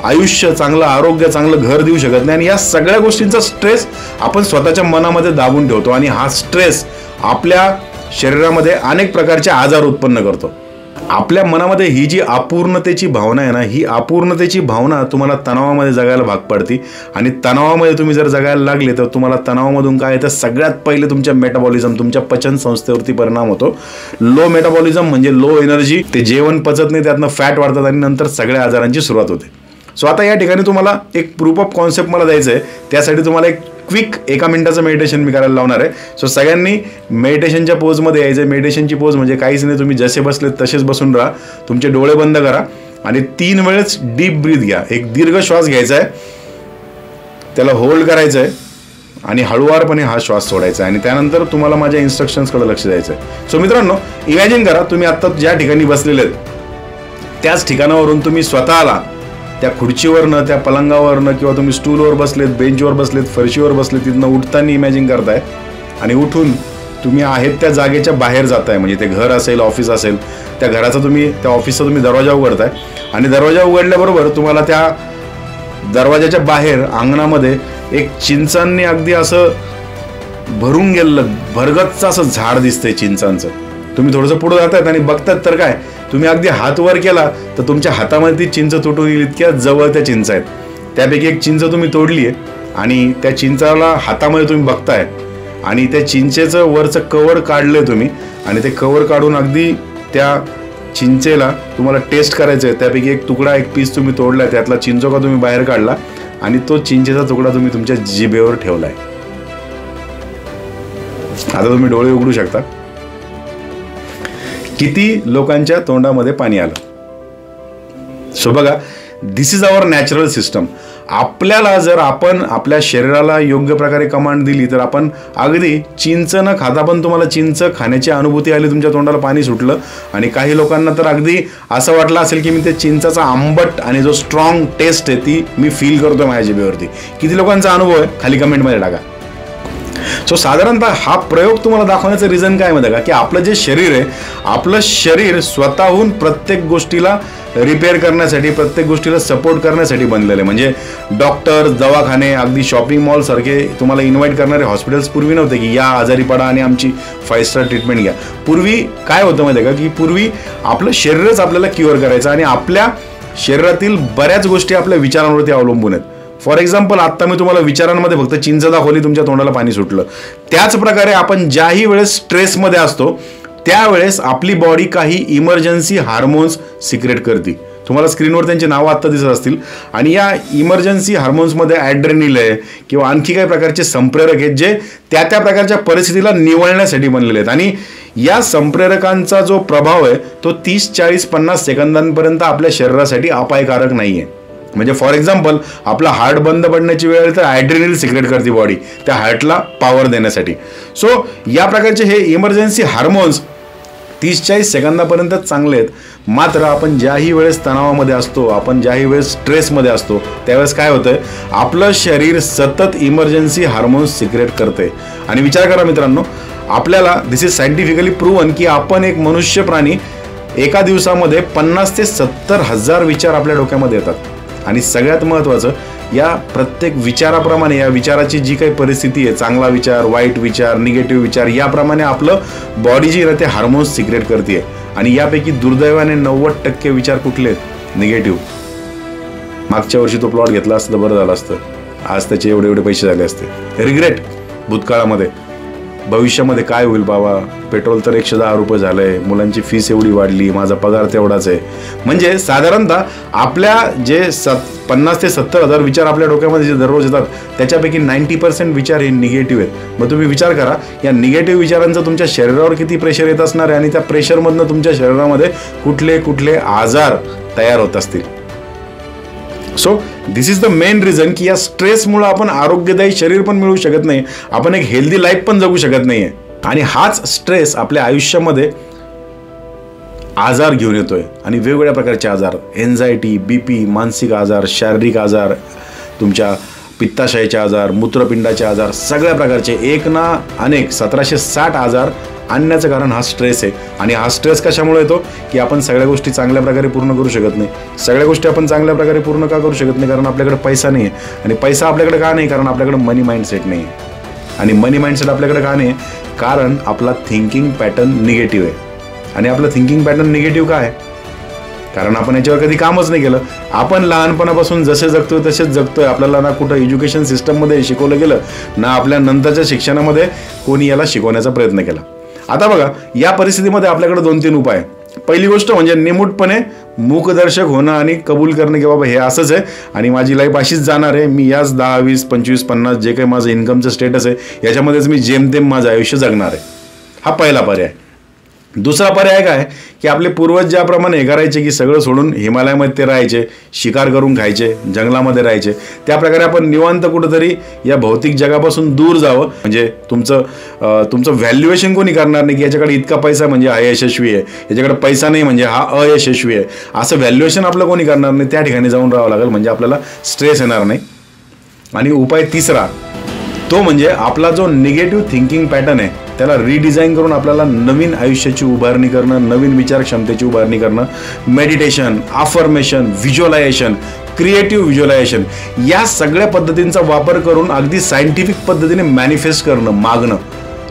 आयुष्य, चांगलं आरोग्य, चांगलं घर देऊ शकत नाही. आणि या सगळ्या गोष्टींचा स्ट्रेस आपण स्वतःच्या मनामध्ये दाबून ठेवतो आणि हा स्ट्रेस आपल्या शरीरामध्ये अनेक प्रकारचे आजार उत्पन्न करतो. आपल्या मनामध्ये ही जी अपूर्णतेची भावना आहे ना, ही अपूर्णतेची भावना तुम्हाला तणावामध्ये जगायला भाग पडते. आणि तणावामध्ये तुम्ही जर जगायला लागले तर तुम्हाला तणावामधून काय येतं, सगळ्यात पहिले तुमच्या मेटाबॉलिझम, तुमच्या पचन संस्थेवरती परिणाम होतो. लो मेटाबॉलिझम म्हणजे लो एनर्जी, ते जेवण पचत नाही, त्यातनं फॅट वाढतात आणि नंतर सगळ्या आजारांची सुरुवात होते. सो आता या ठिकाणी तुम्हाला एक प्रूफ ऑफ कॉन्सेप्ट मला द्यायचं आहे. त्यासाठी तुम्हाला एक क्विक 1 मिनिटाचं मेडिटेशन मी करायला लावणार आहे. सो सगळ्यांनी मेडिटेशनच्या पोजमध्ये यायचं. मेडिटेशनची पोज म्हणजे काहीच नाही, तुम्ही जसे बसले तसेच बसून राहा, तुमचे डोळे बंद करा आणि 3 वेळेस डीप ब्रीथ घ्या. एक दीर्घ श्वास घ्यायचा आहे, त्याला होल्ड करायचं आहे आणि हळूवारपणे हा श्वास सोडायचा आहे. आणि त्यानंतर तुम्हाला माझ्या इन्स्ट्रक्शन्सकडे लक्ष द्यायचं आहे. सो मित्रांनो, इमॅजिन करा तुम्ही आत्ता ज्या ठिकाणी बसलेले आहेत त्याच ठिकाणावरून तुम्ही स्वतःला त्या खुर्चीवरनं, त्या पलंगावरनं, किंवा तुम्ही स्टूलवर बसलेत, बेंचवर बसलेत, फरशीवर बसलेत, तिथनं उठताना इमॅजिन करताय आणि उठून तुम्ही आहेत त्या जागेच्या बाहेर जाताय. म्हणजे ते घर असेल, ऑफिस असेल, त्या घराचा तुम्ही, त्या ऑफिसचा तुम्ही दरवाजा उघडताय आणि दरवाजा उघडल्याबरोबर तुम्हाला त्या दरवाजाच्या बाहेर अंगणामध्ये एक चिंचांनी अगदी असं भरून गेलेलं भरगतचं असं झाड दिसतंय चिंचांचं. तुम्ही थोडंसं पुढे जातायत आणि बघतात तर काय, तुम्ही अगदी हात वर केला तर तुमच्या हातामध्ये ती चिंच तुटून येईल, इतक्या जवळ त्या चिंच आहेत. त्यापैकी एक चिंच तुम्ही तोडली आहे आणि त्या चिंचाला हातामध्ये तुम्ही बघताय आणि त्या चिंचेचं वरचं कवर काढलंय तुम्ही आणि ते कवर काढून अगदी त्या चिंचेला तुम्हाला टेस्ट करायचं आहे. त्यापैकी एक तुकडा, एक पीस तुम्ही तोडलाय, त्यातला चिंचोका तुम्ही बाहेर काढला आणि तो चिंचेचा तुकडा तुम्ही तुमच्या जिभेवर ठेवलाय. आता तुम्ही डोळे उघडू शकता. किती लोकांच्या तोंडामध्ये पाणी आलं. सो बघा, दिस इज आवर नॅचरल सिस्टम. आपल्याला जर आपण आपल्या शरीराला योग्य प्रकारे कमांड दिली तर आपण अगदी चिंच न खाता पण तुम्हाला चिंच खाण्याची अनुभूती आली, तुमच्या तोंडाला पाणी सुटलं. आणि काही लोकांना तर अगदी असं वाटलं असेल की मी ते चिंचाचा आंबट आणि जो स्ट्रॉंग टेस्ट आहे ती मी फील करतोय माझ्या जिभेवरती. किती लोकांचा अनुभव आहे खाली कमेंटमध्ये टाका. सो साधारणतः हा प्रयोग तुम्हाला दाखवण्याचं रिझन काय माहिती आहे का, की आपलं जे शरीर आहे, आपलं शरीर स्वतःहून प्रत्येक गोष्टीला रिपेअर करण्यासाठी, प्रत्येक गोष्टीला सपोर्ट करण्यासाठी बनलेलं आहे. म्हणजे डॉक्टर, दवाखाने, अगदी शॉपिंग मॉल सारखे तुम्हाला इन्व्हाइट करणारे हॉस्पिटल्स पूर्वी नव्हते की या आजारी पडा आणि आमची 5 स्टार ट्रीटमेंट घ्या. पूर्वी काय होतं माहिती आहे का, की पूर्वी आपलं शरीरच आपल्याला क्युअर करायचं आणि आपल्या शरीरातील बऱ्याच गोष्टी आपल्या विचारांवरती अवलंबून आहेत. फॉर एक्झाम्पल आत्ता मी तुम्हाला विचारांमध्ये फक्त चिंच दाखवली, तुमच्या तोंडाला पाणी सुटलं. त्याच प्रकारे आपण ज्याही वेळेस स्ट्रेसमध्ये असतो त्यावेळेस आपली बॉडी काही इमर्जन्सी हार्मोन्स सिक्रेट करते. तुम्हाला स्क्रीनवर त्यांची नावं आत्ता दिसत असतील. आणि या इमर्जन्सी हार्मोन्समध्ये ॲड्रेनल आहे किंवा आणखी काही प्रकारचे संप्रेरक आहेत जे त्या प्रकारच्या परिस्थितीला निवळण्यासाठी बनलेले आहेत. आणि या संप्रेरकांचा जो प्रभाव आहे तो 30, 40, 50 सेकंदांपर्यंत आपल्या शरीरासाठी अपायकारक नाही आहे. म्हणजे फॉर एक्झाम्पल आपला हार्ट बंद पडण्याची वेळ तर ॲड्रेनल सिक्रेट करते बॉडी त्या हार्टला पॉवर देण्यासाठी. सो या प्रकारचे हे इमर्जन्सी हार्मोन्स 30-40 सेकंदापर्यंत चांगले आहेत. मात्र आपण ज्याही वेळेस तणावामध्ये असतो, आपण ज्याही वेळेस स्ट्रेसमध्ये असतो त्यावेळेस काय होतंय, आपलं शरीर सतत इमर्जन्सी हार्मोन्स सिक्रेट करते. आणि विचार करा मित्रांनो, आपल्याला दिस इज सायंटिफिकली प्रूव्हन की आपण एक मनुष्य प्राणी एका दिवसामध्ये 50 ते 70 हजार विचार आपल्या डोक्यामध्ये येतात. आणि सगळ्यात महत्त्वाचं, या प्रत्येक विचाराप्रमाणे या विचाराची जी काही परिस्थिती आहे, चांगला विचार, वाईट विचार, निगेटिव्ह विचार, याप्रमाणे आपलं बॉडी जी राहते हार्मोन्स सिक्रेट करते. आणि यापैकी दुर्दैवाने 90% विचार कुठले आहेत, निगेटिव्ह. मागच्या वर्षी तो प्लॉट घेतला असतं तर बरं झालं असतं, आज त्याचे एवढे पैसे झाले असते. रिग्रेट भूतकाळामध्ये, भविष्यामध्ये काय होईल बाबा, पेट्रोल तर 110 रुपये झालंय, मुलांची फीस एवढी वाढली, माझा पगार तेवढाच आहे. म्हणजे साधारणतः आपल्या जे 50 ते 70 हजार विचार आपल्या डोक्यामध्ये जे दररोज येतात त्याच्यापैकी 90% विचार हे निगेटिव्ह आहेत. मग तुम्ही विचार करा, या निगेटिव्ह विचारांचं तुमच्या शरीरावर किती प्रेशर येत असणार आहे आणि त्या प्रेशरमधनं तुमच्या शरीरामध्ये कुठले कुठले आजार तयार होत असतील. So this is the main reason की या स्ट्रेसमुळे आपण आरोग्यदायी शरीर पण मिळवू शकत नाही, आपण एक हेल्दी लाईफ पण जगू शकत नाहीये. आणि हाच स्ट्रेस आपल्या आयुष्यामध्ये आजार घेऊन येतोय. आणि वेगवेगळ्या प्रकारचे आजार, एन्झायटी, BP, मानसिक आजार, शारीरिक आजार, तुमच्या पित्ताशयाचे आजार, मूत्रपिंडाचे आजार, सगळ्या प्रकारचे एक ना अनेक 1760 आजार आणण्याचं कारण हा स्ट्रेस आहे. आणि हा स्ट्रेस कशामुळे येतो की आपण सगळ्या गोष्टी चांगल्या प्रकारे पूर्ण करू शकत नाही. सगळ्या गोष्टी आपण चांगल्या प्रकारे पूर्ण का करू शकत नाही, कारण आपल्याकडे पैसा नाही आहे. आणि पैसा आपल्याकडे का नाही, कारण आपल्याकडे मनी माइंडसेट नाही आहे. आणि मनी माइंडसेट आपल्याकडे का नाही, कारण आपला थिंकिंग पॅटर्न निगेटिव्ह आहे. आणि आपलं थिंकिंग पॅटर्न निगेटिव्ह का आहे, कारण आपण याच्यावर कधी कामच नाही केलं. आपण लहानपणापासून जसे जगतोय तसेच जगतोय. आपल्याला ना कुठं एज्युकेशन सिस्टममध्ये शिकवलं गेलं, ना आपल्या नंतरच्या शिक्षणामध्ये कोणी याला शिकवण्याचा प्रयत्न केला. आता बघा, या परिस्थितीमध्ये आपल्याकडे 2-3 उपाय. पहिली गोष्ट म्हणजे निमूटपणे मूकदर्शक होणं आणि कबूल करणं की बाबा हे असंच आहे आणि माझी लाईफ अशीच जाणार आहे. मी याच 10, 20, 25, 50 जे काही माझं इन्कमचं स्टेटस आहे याच्यामध्येच मी जेमतेम माझं आयुष्य जगणार आहे. हा पहिला पर्याय. दुसरा पर्याय काय की आपले पूर्वज ज्याप्रमाणे हे करायचे की सगळं सोडून हिमालयामध्ये ते राहायचे, शिकार करून खायचे, जंगलामध्ये राहायचे, त्याप्रकारे आपण निवांत कुठंतरी या भौतिक जगापासून दूर जावं. म्हणजे तुमचं व्हॅल्युएशन कोणी करणार नाही की याच्याकडे इतका पैसा म्हणजे हा यशस्वी आहे, याच्याकडे पैसा नाही म्हणजे हा अयशस्वी आहे, असं व्हॅल्युएशन आपलं कोणी करणार नाही. त्या ठिकाणी जाऊन राहावं लागेल, म्हणजे आपल्याला स्ट्रेस येणार नाही. आणि उपाय तिसरा तो म्हणजे आपला जो निगेटिव्ह थिंकिंग पॅटर्न आहे त्याला रिडिझाईन करून आपल्याला नवीन आयुष्याची उभारणी करणं, नवीन विचार क्षमतेची उभारणी करणं. Meditation, affirmation, visualisation, creative visualisation, या सगळ्या पद्धतींचा वापर करून अगदी सायंटिफिक पद्धतीने मॅनिफेस्ट करणं, मागणं.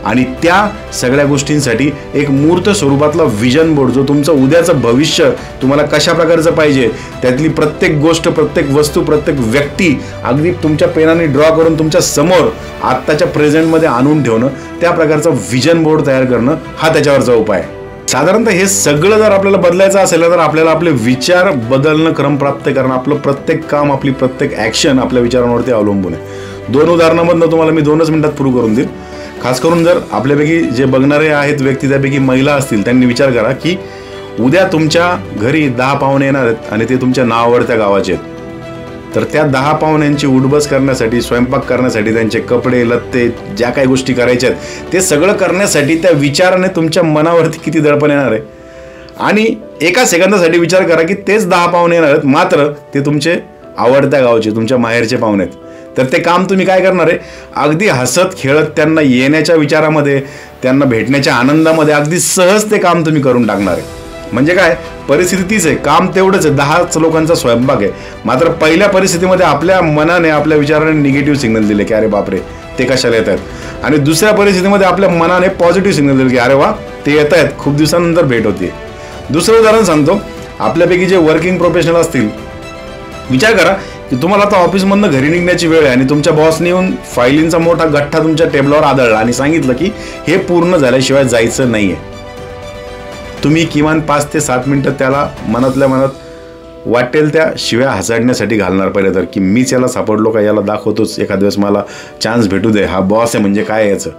आणि त्या सगळ्या गोष्टींसाठी एक मूर्त स्वरूपातला विजन बोर्ड, जो तुमचं उद्याचं भविष्य तुम्हाला कशा प्रकारचं पाहिजे त्यातली प्रत्येक गोष्ट, प्रत्येक वस्तू, प्रत्येक व्यक्ती अगदी तुमच्या पेनाने ड्रॉ करून तुमच्या समोर आत्ताच्या प्रेझेंटमध्ये आणून ठेवणं, त्या प्रकारचा विजन बोर्ड तयार करणं हा त्याच्यावरचा उपाय आहे. साधारणतः हे सगळं जर आपल्याला बदलायचं असेल तर आपल्याला आपले विचार बदलणं क्रमप्राप्त करणं, आपलं प्रत्येक काम, आपली प्रत्येक ॲक्शन आपल्या विचारांवरती अवलंबून आहे. 2 उदाहरणामधनं तुम्हाला मी 2च मिनिटात प्रूव्ह करून देईन. खास करून जर आपल्यापैकी जे बघणारे आहेत व्यक्ती त्यापैकी महिला असतील, त्यांनी विचार करा की उद्या तुमच्या घरी 10 पाहुणे येणार आहेत आणि ते तुमच्या नावावर त्या गावाचे आहेत. तर त्या 10 पाहुण्यांची उठबस करण्यासाठी, स्वयंपाक करण्यासाठी, त्यांचे कपडे लत्ते ज्या काही गोष्टी करायच्या आहेत ते सगळं करण्यासाठी त्या विचाराने तुमच्या मनावरती किती दडपण येणार आहे. आणि एका सेकंदासाठी विचार करा की तेच 10 पाहुणे येणार आहेत, मात्र ते तुमचे आवडत्या गावचे, तुमच्या माहेरचे पाहुणे आहेत. तर ते काम तुम्ही काय करणार आहे, अगदी हसत खेळत त्यांना येण्याच्या विचारामध्ये, त्यांना भेटण्याच्या आनंदामध्ये अगदी सहज ते काम तुम्ही करून टाकणार आहे. म्हणजे काय, परिस्थिती तीच आहे, काम तेवढंच आहे, 10 लोकांचा स्वयंपाक आहे. मात्र पहिल्या परिस्थितीमध्ये आपल्या मनाने, आपल्या विचाराने निगेटिव्ह सिग्नल दिले की अरे बापरे ते कशाला येत आहेत, आणि दुसऱ्या परिस्थितीमध्ये आपल्या मनाने पॉझिटिव्ह सिग्नल दिले की अरे वा ते येत आहेत, खूप दिवसानंतर भेट होती. दुसरं उदाहरण सांगतो, आपल्यापैकी जे वर्किंग प्रोफेशनल असतील, विचार करा की तुम्हाला आता ऑफिसमधनं घरी निघण्याची वेळ आहे आणि तुमच्या बॉसने येऊन फायलींचा मोठा गठ्ठा तुमच्या टेबलावर आदळला आणि सांगितलं की हे पूर्ण झाल्याशिवाय जायचं नाहीये. तुम्ही किमान 5 ते 7 मिनिटं त्याला मनातल्या मनात वाटेल त्या शिव्या हसाडण्यासाठी घालणार पहिले तर, की मीच याला सापडलो का, याला दाखवतोच एखाद्या वेळेस, मला चान्स भेटू दे, हा बॉस आहे म्हणजे काय याचं.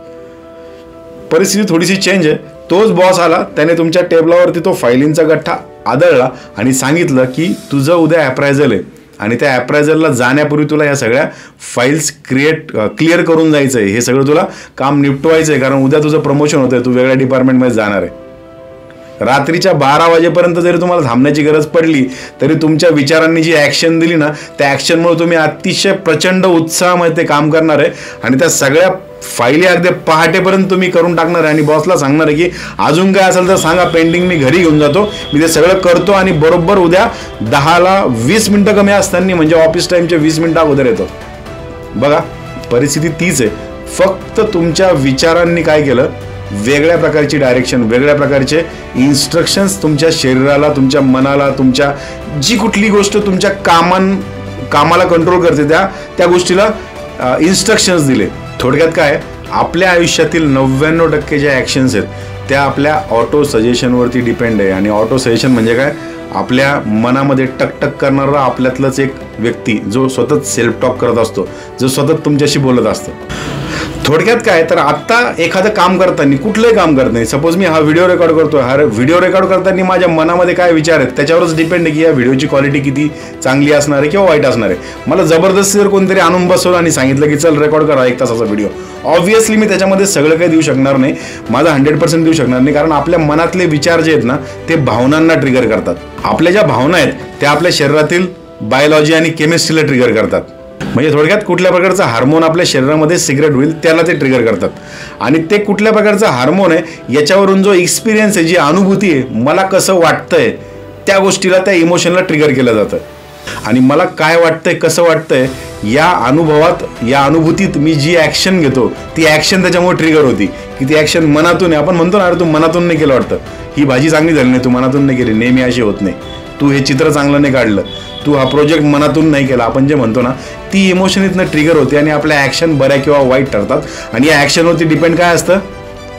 परिस्थिती थोडीशी चेंज आहे. तोच बॉस आला, त्याने तुमच्या टेबलावरती तो फायलींचा गठ्ठा आदळला आणि सांगितलं की तुझं उद्या अप्रायझल आहे आणि त्या अप्रायझलला जाण्यापूर्वी तुला या सगळ्या फाईल्स क्लिअर करून जायचं आहे, हे सगळं तुला काम निपटवायचं आहे, कारण उद्या तुझं प्रमोशन होतं आहे, तू वेगळ्या डिपार्टमेंटमध्ये जाणार आहे. रात्रीच्या 12 वाजेपर्यंत जरी तुम्हाला थांबण्याची गरज पडली तरी तुमच्या विचारांनी जी ॲक्शन दिली ना, त्या ॲक्शनमुळे तुम्ही अतिशय प्रचंड उत्साहामध्ये ते काम करणार आहे आणि त्या सगळ्या फाईली अगदी पहाटेपर्यंत तुम्ही करून टाकणार आहे आणि बॉसला सांगणार आहे की अजून काय असेल तर सांगा, पेंडिंग मी घरी घेऊन जातो, मी ते सगळं करतो आणि बरोबर उद्या 10ला 20 मिनिटं कमी असताना, म्हणजे ऑफिस टाईमच्या 20 मिनिटं अगोदर येतो. बघा, परिस्थिती तीच आहे, फक्त तुमच्या विचारांनी काय केलं, वेगळ्या प्रकारची डायरेक्शन, वेगळ्या प्रकारचे इन्स्ट्रक्शन्स तुमच्या शरीराला, तुमच्या मनाला, तुमच्या जी कुठली गोष्ट तुमच्या कामाला कंट्रोल करते त्या गोष्टीला इन्स्ट्रक्शन्स दिले. थोडक्यात काय, आपल्या आयुष्यातील 99% ज्या ॲक्शन्स आहेत त्या आपल्या ऑटो सजेशनवरती डिपेंड आहे. आणि ऑटो सजेशन म्हणजे काय, आपल्या मनामध्ये टकटक करणारा आपल्यातलंच एक व्यक्ती जो सतत सेल्फ टॉक करत असतो, जो सतत तुमच्याशी बोलत असतो. थोडक्यात काय, तर आत्ता एखादं काम करताना, कुठलंही काम करताना, सपोज मी हा व्हिडिओ रेकॉर्ड करतोय, हा व्हिडिओ रेकॉर्ड करताना माझ्या मनामध्ये काय विचार आहेत त्याच्यावरच डिपेंड आहे की या व्हिडिओची क्वालिटी किती चांगली असणार आहे किंवा वाईट असणार आहे. मला जबरदस्ती जर कोणतरी आणून बसवलं आणि सांगितलं की चल रेकॉर्ड करा 1 तासाचा व्हिडिओ, ऑब्व्हियसली मी त्याच्यामध्ये सगळं काही देऊ शकणार नाही, माझा 100% देऊ शकणार नाही, कारण आपल्या मनातले विचार जे आहेत ना ते भावनांना ट्रिगर करतात. आपल्या ज्या भावना आहेत त्या आपल्या शरीरातील बायोलॉजी आणि केमिस्ट्रीला ट्रिगर करतात. म्हणजे थोडक्यात कुठल्या प्रकारचा हार्मोन आपल्या शरीरामध्ये सिक्रेट होईल त्याला ते ट्रिगर करतात. आणि ते कुठल्या प्रकारचा हार्मोन आहे याच्यावरून जो एक्सपिरियन्स आहे, जी अनुभूती आहे, मला कसं वाटतंय त्या गोष्टीला, त्या इमोशनला ट्रिगर केलं जातं. आणि मला काय वाटतंय, कसं वाटतंय, या अनुभवात, या अनुभूतीत मी जी ॲक्शन घेतो ती ॲक्शन त्याच्यामुळे ट्रिगर होती, की ती ॲक्शन मनातून आहे. आपण म्हणतो ना, अरे तू मनातून नाही केलं वाटतं, ही भाजी चांगली झाली नाही, तू मनातून नाही केली, नेहमी अशी होत नाही, तू हे चित्र चांगलं नाही काढलं, तू हा प्रोजेक्ट मनातून नाही केला, आपण जे म्हणतो ना, ती इमोशन इथनं ट्रिगर होते आणि आपल्या ॲक्शन बऱ्या किंवा वाईट ठरतात. आणि या ॲक्शनवरती डिपेंड काय असतं,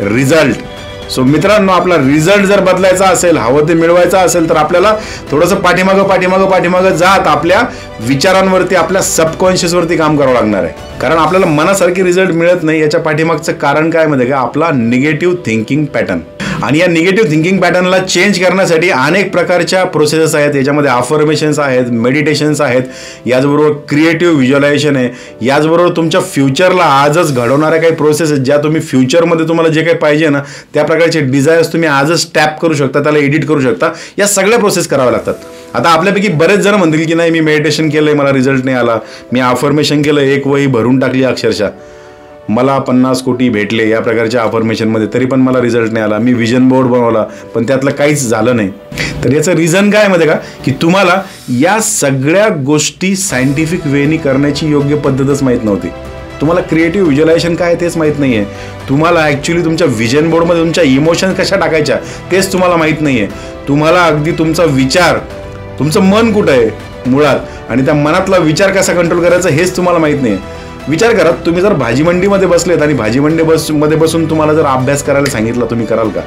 रिझल्ट. सो मित्रांनो, आपला रिझल्ट जर बदलायचा असेल, हवं ते मिळवायचं असेल, तर आपल्याला थोडंसं पाठीमागं जात आपल्या विचारांवरती, आपल्या सबकॉन्शियसवरती काम करावं लागणार आहे. कारण आपल्याला मनासारखे रिझल्ट मिळत नाही, याच्या पाठीमागचं कारण काय माहिती का, आपला निगेटिव्ह थिंकिंग पॅटर्न. आणि या निगेटिव्ह थिंकिंग पॅटर्नला चेंज करण्यासाठी अनेक प्रकारच्या प्रोसेसेस आहेत. याच्यामध्ये अफर्मेशन्स आहेत, मेडिटेशन्स आहेत, याचबरोबर क्रिएटिव्ह व्हिज्युअलायझेशन आहे, याचबरोबर तुमच्या फ्युचरला आजच घडवणाऱ्या काही प्रोसेस आहेत, ज्या तुम्ही फ्युचरमध्ये तुम्हाला जे काही पाहिजे ना त्या प्रकारचे डिझायर्स तुम्ही आजच टॅप करू शकता, त्याला एडिट करू शकता. या सगळ्या प्रोसेस कराव्या लागतात. आता आपल्यापैकी बरेच जण म्हणतील की नाही, मी मेडिटेशन केलंय, मला रिझल्ट नाही आला, मी अफर्मेशन केलं, एक वही भरून टाकली अक्षरशः, मला 50 कोटी भेटले या प्रकारच्या अफर्मेशनमध्ये, तरी पण मला रिझल्ट नाही आला, मी विजन बोर्ड बनवला पण त्यातलं काहीच झालं नाही. तर याचं रिझन काय माहिती का, की तुम्हाला या सगळ्या गोष्टी सायंटिफिक वेनी करण्याची योग्य पद्धतच माहीत नव्हती. तुम्हाला क्रिएटिव्ह व्हिज्युअलायझेशन काय तेच माहीत नाही आहे. तुम्हाला ॲक्च्युली तुमच्या विजन बोर्डमध्ये तुमच्या इमोशन्स कशा टाकायच्या तेच तुम्हाला माहीत नाही आहे. तुम्हाला अगदी तुमचा विचार, तुमचं मन कुठं आहे मुळात, आणि त्या मनातला विचार कसा कंट्रोल करायचा हेच तुम्हाला माहीत नाही आहे. विचार करा, तुम्ही जर भाजी मंडीमध्ये बसलेत आणि भाजी मध्ये बसून तुम्हाला जर अभ्यास करायला सांगितलं, तुम्ही कराल का?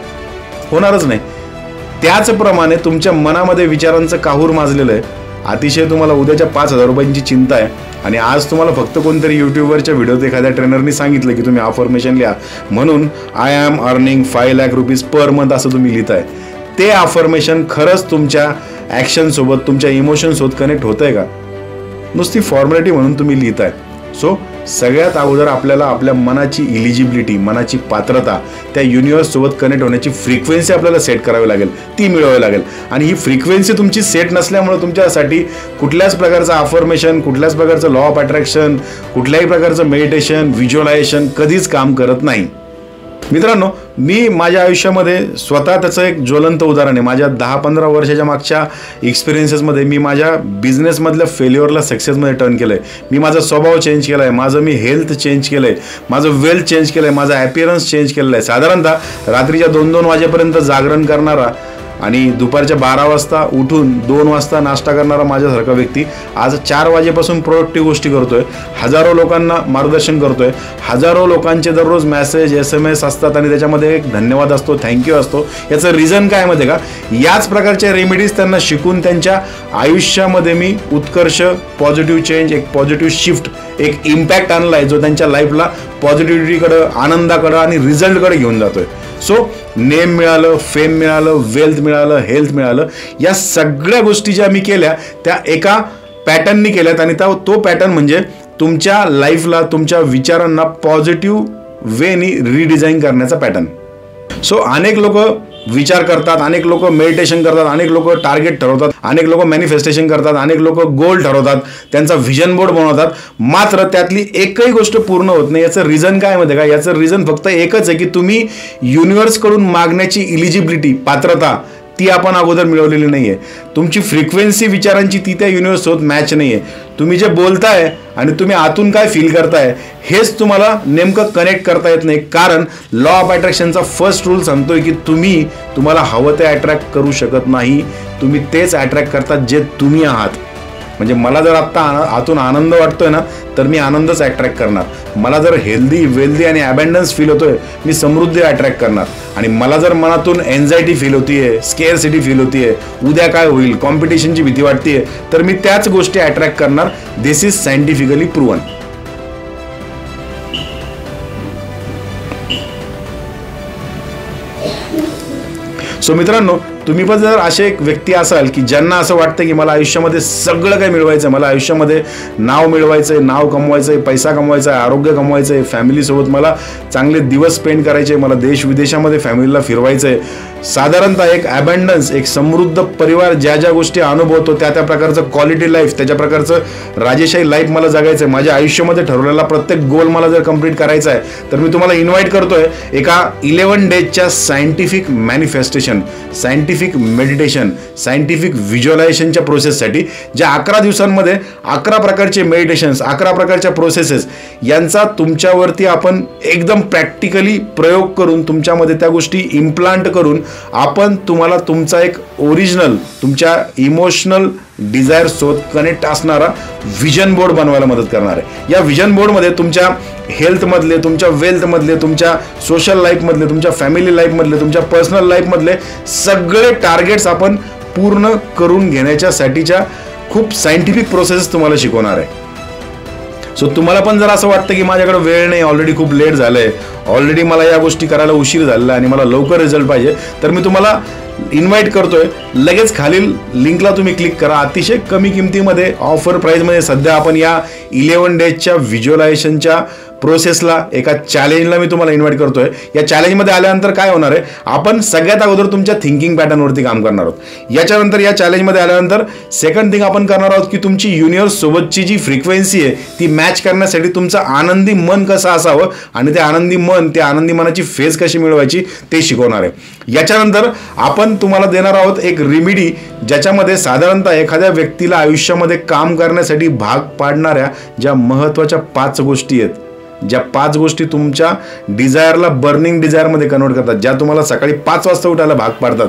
होणारच नाही. त्याचप्रमाणे तुमच्या मनामध्ये विचारांचं काहूर माजलेलं आहे. अतिशय तुम्हाला उद्याच्या 5,000 रुपयांची चिंता आहे आणि आज तुम्हाला फक्त कोणतरी यूट्यूबवरच्या व्हिडिओत एखाद्या ट्रेनरनी सांगितलं की तुम्ही अफर्मेशन लिहा, म्हणून I am earning 5 lakh rupees per month असं तुम्ही लिहिताय. ते अफर्मेशन खरंच तुमच्या ॲक्शनसोबत, तुमच्या इमोशनसोबत कनेक्ट होतंय का? नुसती फॉर्मॅलिटी म्हणून तुम्ही लिहिताय. सो सगळ्यात अगोदर आपल्याला आपल्या मनाची इलिजिबिलिटी, मनाची पात्रता, त्या युनिवर्ससोबत कनेक्ट होण्याची फ्रिक्वेन्सी आपल्याला सेट करावी लागेल, ती मिळवावी लागेल. आणि ही फ्रिक्वेन्सी तुमची सेट नसल्यामुळे तुमच्यासाठी कुठल्याच प्रकारचं अफर्मेशन, कुठल्याच प्रकारचं लॉ ऑफ अट्रॅक्शन, कुठल्याही प्रकारचं मेडिटेशन, व्हिज्युअलायझेशन कधीच काम करत नाही. मित्रांनो, मी माझ्या आयुष्यामध्ये स्वतः त्याचं एक ज्वलंत उदाहरण आहे. माझ्या 10-15 वर्षाच्या मागच्या एक्सपिरियन्सेसमध्ये मी माझ्या बिझनेसमधल्या फेल्युअरला सक्सेसमध्ये टर्न केलं आहे. मी माझा स्वभाव चेंज केला आहे, माझं मी हेल्थ चेंज केलं आहे, माझं वेल्थ चेंज केलं आहे, माझा ॲपिअरन्स चेंज केलेला आहे. साधारणतः रात्रीच्या 2-2 वाजेपर्यंत जागरण करणारा आणि दुपारच्या 12 वाजता उठून 2 वाजता नाश्ता करणारा माझ्यासारखा व्यक्ती आज 4 वाजेपासून प्रोडक्टिव्ह गोष्टी करतोय, हजारो लोकांना मार्गदर्शन करतोय, हजारो लोकांचे दररोज मेसेज SMS असतात आणि त्याच्यामध्ये एक धन्यवाद असतो, थँक्यू असतो. याचं रिझन काय माहिती आहे का? याच प्रकारच्या रेमेडीज त्यांना शिकून त्यांच्या आयुष्यामध्ये मी उत्कर्ष, पॉझिटिव्ह चेंज, एक पॉझिटिव्ह शिफ्ट, एक इम्पॅक्ट आणला आहे जो त्यांच्या लाईफला पॉझिटिव्हिटीकडं, आनंदाकडं आणि रिझल्टकडे घेऊन जातोय. सो नेम मिळालं, फेम मिळालं, वेल्थ मिळालं, हेल्थ मिळालं, या सगळ्या गोष्टी ज्या मी केल्या त्या एका पॅटर्ननी केल्यात. आणि तो पॅटर्न म्हणजे तुमच्या लाईफला, तुमच्या विचारांना पॉझिटिव्ह वेनी रिडिझाईन करण्याचा पॅटर्न. सो अनेक लोक विचार करतात, अनेक लोक मेडिटेशन करतात, अनेक लोक टार्गेट ठरवतात, अनेक लोक मॅनिफेस्टेशन करतात, अनेक लोक गोल ठरवतात, त्यांचा व्हिजन बोर्ड बनवतात, मात्र त्यातली एकही गोष्ट पूर्ण होत नाही. याचं रिझन काय माहिती आहे का? याचं रिझन फक्त एकच आहे की तुम्ही युनिव्हर्सकडून मागण्याची इलिजिबिलिटी, पात्रता, ती आपण अगोदर मिळवलेली नाही आहे. तुमची फ्रिक्वेन्सी विचारांची ती त्या युनिव्हर्ससोबत मॅच नाही आहे. तुम्ही जे बोलताय आणि तुम्ही आतून काय फील करताय हेच तुम्हाला नेमकं कनेक्ट करता येत नाही. कारण लॉ ऑफ अट्रॅक्शनचा फर्स्ट रूल सांगतोय की तुम्हाला हवं ते अट्रॅक्ट करू शकत नाही. तुम्ही तेच अट्रॅक्ट करतात जे तुम्ही आहात. म्हणजे मला जर आत्ता आतून आनंद वाटतोय ना, तर मी आनंदच अट्रॅक्ट करणार. मला जर हेल्दी, वेल्दी आणि अबंडन्स फील होतोय, मी समृद्धी अट्रॅक्ट करणार. आणि मला जर मनातून एन्झायटी फील होतीये, स्केअरसिटी फील होतीये, उद्या काय होईल, कॉम्पिटिशनची भीती वाटतेय, तर मी त्याच गोष्टी अट्रॅक्ट करणार. दिस इज सायंटिफिकली प्रूव्हन. सो मित्रांनो, तुम्ही पण जर असे एक व्यक्ती असाल की ज्यांना असं वाटतं की मला आयुष्यामध्ये सगळं काही मिळवायचं आहे, मला आयुष्यामध्ये नाव मिळवायचं आहे, नाव कमवायचं आहे, पैसा कमवायचा आहे, आरोग्य कमवायचं आहे, फॅमिलीसोबत मला चांगले दिवस स्पेंड करायचे, मला देश विदेशामध्ये फॅमिलीला फिरवायचं आहे, साधारणतः एक अबंडन्स, एक समृद्ध परिवार, ज्या ज्या गोष्टी अनुभवतो त्या प्रकारचं क्वालिटी लाईफ, त्याच्या प्रकारचं राजेशाही लाईफ मला जगायचं आहे, माझ्या आयुष्यामध्ये ठरवलेला प्रत्येक गोल मला जर कंप्लीट करायचा आहे, तर मी तुम्हाला इन्व्हाइट करतोय एका 11 डेजच्या scientific manifestation, scientific meditation, scientific व्हिज्युअलायझेशनच्या प्रोसेससाठी, ज्या 11 दिवसांमध्ये 11 प्रकारचे मेडिटेशन्स, 11 प्रकारच्या प्रोसेसेस यांचा तुमच्यावरती आपण एकदम प्रॅक्टिकली प्रयोग करून, तुमच्यामध्ये त्या गोष्टी इम्प्लांट करून आपण तुम्हाला तुमचा एक ओरिजिनल, तुमच्या इमोशनल डिझायर सोबत कनेक्ट असणारा व्हिजन बोर्ड बनवायला मदत करणार आहे. या व्हिजन बोर्डमध्ये तुमच्या हेल्थमधले, तुमच्या वेल्थमधले, तुमच्या सोशल लाईफमधले, तुमच्या फॅमिली लाईफमधले, तुमच्या पर्सनल लाईफमधले सगळे टार्गेट्स आपण पूर्ण करून घेण्याच्यासाठीच्या खूप सायंटिफिक प्रोसेस तुम्हाला शिकवणार आहे. सो तुम्हाला पण जर असं वाटतं की माझ्याकडे वेळ नाही, ऑलरेडी खूप लेट झालंय, ऑलरेडी मला या गोष्टी करायला उशीर झालेला आणि मला लवकर रिझल्ट पाहिजे, तर मी तुम्हाला इन्व्हाइट करतोय, लगेच खालील लिंकला तुम्ही क्लिक करा. अतिशय कमी किमतीमध्ये, ऑफर प्राईजमध्ये सध्या आपण या 11 डेजच्या व्हिज्युअलायझेशनच्या प्रोसेसला, एका चॅलेंजला मी तुम्हाला इन्व्हाइट करतोय. या चॅलेंजमध्ये आल्यानंतर काय होणार आहे, आपण सगळ्यात अगोदर तुमच्या थिंकिंग पॅटर्नवरती काम करणार आहोत. याच्यानंतर या चॅलेंजमध्ये आल्यानंतर सेकंड थिंग आपण करणार आहोत की तुमची युनिव्हर्स सोबतची जी फ्रिक्वेन्सी आहे ती मॅच करण्यासाठी तुमचं आनंदी मन कसं असावं आणि ते आनंदी मन, त्या आनंदी मनाची फेज कशी मिळवायची ते शिकवणार आहे. याच्यानंतर आपण तुम्हाला देणार आहोत एक रेमेडी, ज्याच्यामध्ये साधारणतः एखाद्या व्यक्तीला आयुष्यामध्ये काम करण्यासाठी भाग पाडणाऱ्या ज्या महत्त्वाच्या 5 गोष्टी आहेत, ज्या 5 गोष्टी तुमच्या डिझायरला बर्निंग डिझायरमध्ये कन्वर्ट करतात, ज्या तुम्हाला सकाळी 5 वाजता उठायला भाग पाडतात,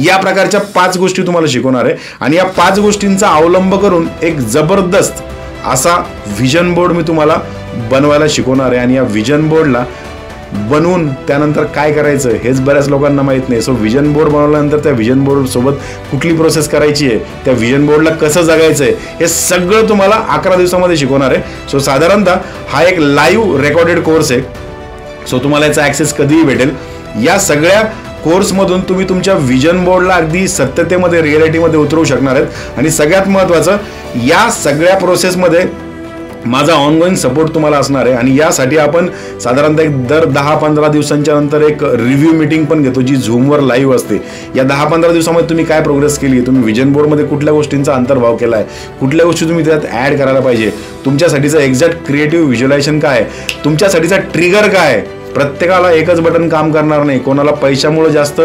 या प्रकारच्या 5 गोष्टी तुम्हाला शिकवणार आहे. आणि या 5 गोष्टींचा अवलंब करून एक जबरदस्त असा व्हिजन बोर्ड मी तुम्हाला बनवायला शिकवणार आहे. आणि या व्हिजन बोर्डला बनवून त्यानंतर काय करायचं हेच बऱ्याच लोकांना माहीत नाही. सो व्हिजन बोर्ड बनवल्यानंतर त्या व्हिजन बोर्ड सोबत कुठली प्रोसेस करायची आहे, त्या व्हिजन बोर्डला कसं जगायचं आहे, हे सगळं तुम्हाला 11 दिवसामध्ये शिकवणार आहे. सो साधारणतः हा एक लाईव्ह रेकॉर्डेड कोर्स आहे. सो तुम्हाला याचा ॲक्सेस कधीही भेटेल. या सगळ्या कोर्समधून तुम्ही तुमच्या विजन बोर्डला अगदी सत्यतेमध्ये रिअलिटीमध्ये उतरवू शकणार आहेत। आणि सगळ्यात महत्त्वाचं, या सगळ्या प्रोसेसमध्ये माझा ऑनगोईंग सपोर्ट तुम्हाला असणार आहे। आणि यासाठी आपण साधारणतः दर 10-15 दिवसांच्या नंतर एक रिव्ह्यू मीटिंग पण घेतो, जी झूमवर लाईव्ह असते। या 10-15 दिवसामध्ये तुम्ही काय प्रोग्रेस केली, तुम्ही विजन बोर्डमध्ये कुठल्या गोष्टींचा अंतर्भाव केला आहे, कुठल्या गोष्टी तुम्ही त्यात ॲड करायला पाहिजे, तुमच्यासाठीचं एक्झॅक्ट क्रिएटिव्ह व्हिज्युअलायझेशन काय आहे, तुमच्यासाठीचा ट्रिगर काय आहे। प्रत्येकाला एकच बटन काम करणार नाही। कोणाला पैशामुळे जास्त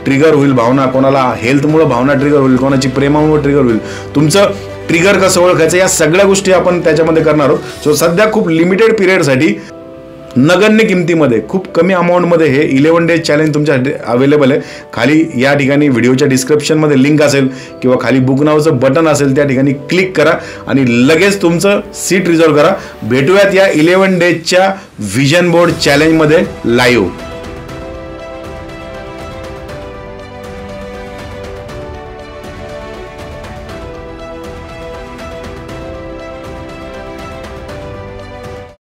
ट्रिगर होईल भावना, कोणाला हेल्थमुळे भावना ट्रिगर होईल, कोणाची प्रेमामुळे ट्रिगर होईल। तुमचं ट्रिगर कसं ओळखायचं, या सगळ्या गोष्टी आपण त्याच्यामध्ये करणार आहोत। सो सध्या खूप लिमिटेड पिरियडसाठी नगण्य किमतीमध्ये, खूप कमी अमाऊंटमध्ये हे 11 डेज चॅलेंज तुमच्यासाठी अवेलेबल आहे। खाली या ठिकाणी व्हिडिओच्या डिस्क्रिप्शनमध्ये लिंक असेल किंवा खाली बुक नावचं बटन असेल, त्या ठिकाणी क्लिक करा आणि लगेच तुमचं सीट रिझर्व करा। भेटूयात या 11 डेजच्या विजन बोर्ड चॅलेंजमध्ये लाईव्ह।